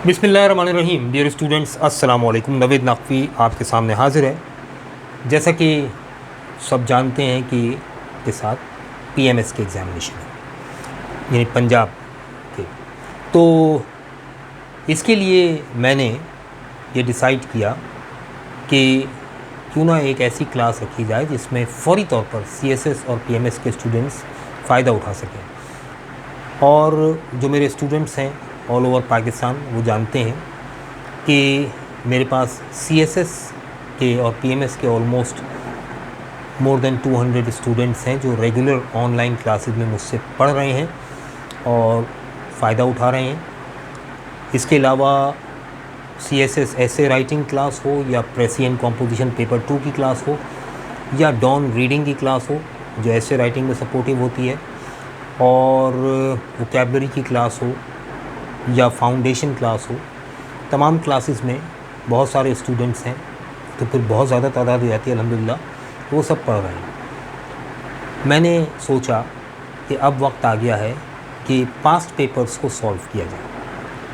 बिस्मिल्लाहिर्रहमानिर्रहीम। Dear students, अस्सलाम वालेकुम। नवीद नकवी आपके सामने हाजिर है। जैसा कि सब जानते हैं कि के साथ पीएमएस के एग्ज़ामिनेशन है, यानी पंजाब के। तो इसके लिए मैंने ये डिसाइड किया कि क्यों ना एक ऐसी क्लास रखी जाए जिसमें फ़ौरी तौर पर सीएसएस और पीएमएस के स्टूडेंट्स फ़ायदा उठा सकें। और जो मेरे स्टूडेंट्स हैं ऑल ओवर पाकिस्तान वो जानते हैं कि मेरे पास सीएसएस के और पीएमएस के ऑलमोस्ट मोर देन 200 स्टूडेंट्स हैं जो रेगुलर ऑनलाइन क्लासेस में मुझसे पढ़ रहे हैं और फ़ायदा उठा रहे हैं। इसके अलावा सीएसएस ऐसे राइटिंग क्लास हो या प्रेसिएंट कॉम्पोजिशन पेपर 2 की क्लास हो या डॉन रीडिंग की क्लास हो जो ऐसे राइटिंग में सपोर्टिव होती है, और वोकैबुलरी की क्लास हो या फाउंडेशन क्लास हो, तमाम क्लासेस में बहुत सारे स्टूडेंट्स हैं तो फिर बहुत ज़्यादा तादाद हो जाती है। अल्हम्दुलिल्लाह वो सब पढ़ रहे हैं। मैंने सोचा कि अब वक्त आ गया है कि पास्ट पेपर्स को सॉल्व किया जाए।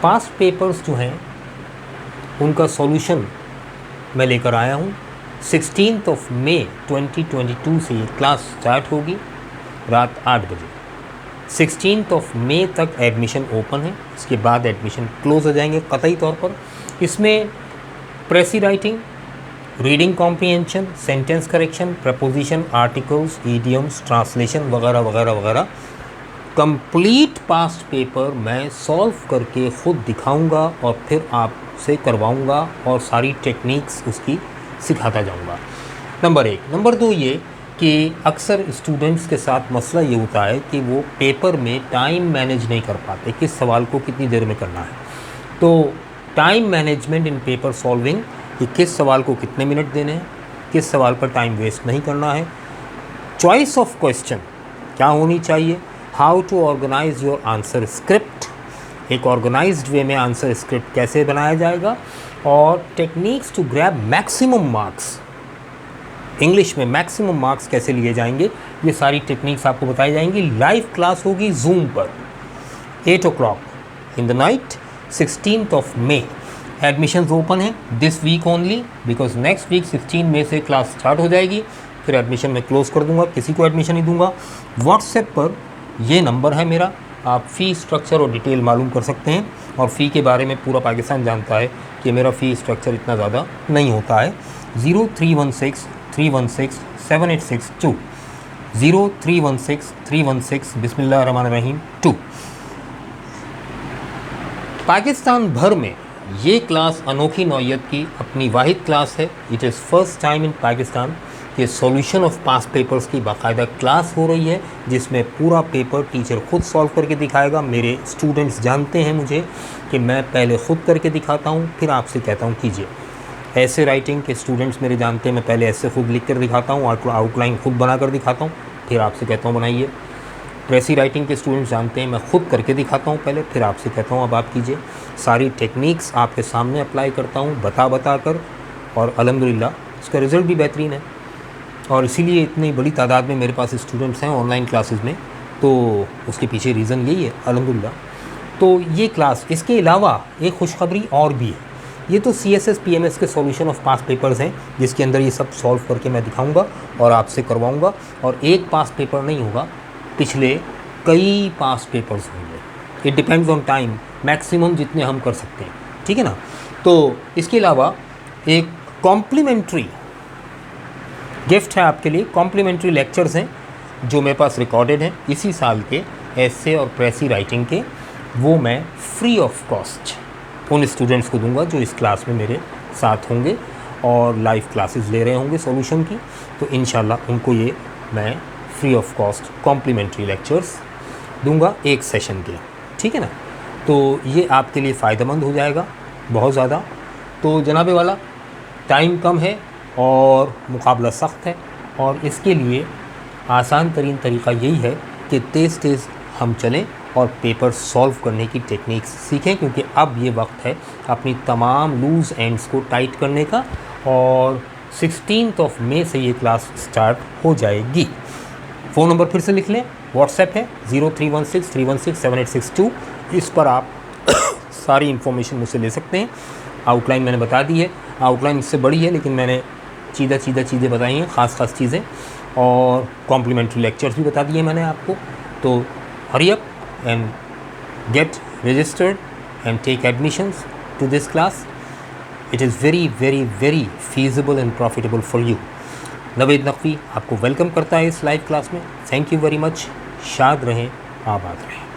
पास्ट पेपर्स जो हैं उनका सॉल्यूशन मैं लेकर आया हूँ। 16 मई 2022 से ये क्लास स्टार्ट होगी रात 8 बजे। 16 मई तक एडमिशन ओपन है, इसके बाद एडमिशन क्लोज़ हो जाएंगे कतई तौर पर। इसमें प्रेसी writing, reading comprehension, sentence correction, preposition, articles, idioms, translation वगैरह वगैरह वगैरह कंप्लीट पास्ट पेपर मैं सॉल्व करके ख़ुद दिखाऊंगा और फिर आपसे करवाऊंगा और सारी टेक्निक्स उसकी सिखाता जाऊंगा। नंबर 1। नंबर 2 ये कि अक्सर स्टूडेंट्स के साथ मसला ये होता है कि वो पेपर में टाइम मैनेज नहीं कर पाते, किस सवाल को कितनी देर में करना है। तो टाइम मैनेजमेंट इन पेपर सॉल्विंग, कि किस सवाल को कितने मिनट देने हैं, किस सवाल पर टाइम वेस्ट नहीं करना है, चॉइस ऑफ क्वेश्चन क्या होनी चाहिए, how to organize your answer script, एक ऑर्गेनाइज्ड वे में आंसर स्क्रिप्ट कैसे बनाया जाएगा, और techniques to grab maximum marks, English में मैक्सिमम मार्क्स कैसे लिए जाएंगे, ये सारी टेक्निक्स आपको बताई जाएंगी। लाइव क्लास होगी जूम पर 8 o'clock इन द नाइट 16 मई। एडमिशन्स ओपन है this week only, because next week 16 मई से क्लास स्टार्ट हो जाएगी। फिर एडमिशन मैं क्लोज़ कर दूंगा, किसी को एडमिशन नहीं दूंगा। व्हाट्सएप पर ये नंबर है मेरा, आप फ़ी स्ट्रक्चर और डिटेल मालूम कर सकते हैं। और फ़ी के बारे में पूरा पाकिस्तान जानता है कि मेरा फ़ी स्ट्रक्चर इतना ज़्यादा नहीं होता है। 0316 316 बिस्मिल्लाहिर्रहमानिर्रहीम 2। पाकिस्तान भर में ये क्लास अनोखी नौयत की अपनी वाहिद क्लास है। It is first time in Pakistan कि सॉल्यूशन ऑफ पास्ट पेपर्स की बाकायदा क्लास हो रही है, जिसमें पूरा पेपर टीचर खुद सॉल्व करके दिखाएगा। मेरे स्टूडेंट्स जानते हैं मुझे कि मैं पहले ख़ुद करके दिखाता हूँ, फिर आपसे कहता हूँ कीजिए। ऐसे राइटिंग के स्टूडेंट्स मेरे जानते हैं मैं पहले ऐसे खुद लिख कर दिखाता हूँ, आउटलाइन खुद बना कर दिखाता हूँ, फिर आपसे कहता हूँ बनाइए। प्रेसी राइटिंग के स्टूडेंट्स जानते हैं मैं खुद करके दिखाता हूँ पहले, फिर आपसे कहता हूँ अब आप कीजिए। सारी टेक्निक्स आपके सामने अप्लाई करता हूँ बता कर, और अल्हम्दुलिल्लाह इसका रिज़ल्ट भी बेहतरीन है। और इसीलिए इतनी बड़ी तादाद में मेरे पास स्टूडेंट्स हैं ऑनलाइन क्लासेस में, तो उसके पीछे रीज़न यही है अल्हम्दुलिल्लाह। तो ये क्लास, इसके अलावा एक खुशखबरी और भी है। ये तो सीएसएस पीएमएस के सॉल्यूशन ऑफ पास्ट पेपर्स हैं, जिसके अंदर ये सब सॉल्व करके मैं दिखाऊंगा और आपसे करवाऊंगा। और एक पास्ट पेपर नहीं होगा, पिछले कई पास्ट पेपर्स होंगे। It depends on time, maximum जितने हम कर सकते हैं, ठीक है ना। तो इसके अलावा एक कॉम्प्लीमेंट्री गिफ्ट है आपके लिए। कॉम्प्लीमेंट्री लेक्चर्स हैं जो मेरे पास रिकॉर्डेड हैं इसी साल के एसे और प्रेसी राइटिंग के, वो मैं फ्री ऑफ कॉस्ट उन स्टूडेंट्स को दूंगा जो इस क्लास में मेरे साथ होंगे और लाइव क्लासेस ले रहे होंगे सॉल्यूशन की। तो इंशाल्लाह उनको ये मैं free of cost complimentary lectures दूंगा एक सेशन के, ठीक है ना। तो ये आपके लिए फ़ायदेमंद हो जाएगा बहुत ज़्यादा। तो जनाबे वाला टाइम कम है और मुकाबला सख्त है, और इसके लिए आसान तरीन तरीक़ा यही है कि तेज़ तेज़ हम चलें और पेपर सॉल्व करने की टेक्निक्स सीखें, क्योंकि अब ये वक्त है अपनी तमाम लूज़ एंड्स को टाइट करने का। और 16 मई से ये क्लास स्टार्ट हो जाएगी। फ़ोन नंबर फिर से लिख लें, व्हाट्सएप है 0316 316 7862। इस पर आप सारी इन्फॉर्मेशन मुझसे ले सकते हैं। आउटलाइन मैंने बता दी है, आउटलाइन इससे बड़ी है लेकिन मैंने सीधा चीज़ें बताई हैं, ख़ास चीज़ें, और कॉम्प्लीमेंट्री लेक्चर्स भी बता दिए मैंने आपको। तो hurry up and get registered and take admissions to this class. It is very very very feasible and profitable for you. Naved Naqvi आपको वेलकम करता है इस लाइव क्लास में। Thank you very much. शाद रहें, आबाद रहें।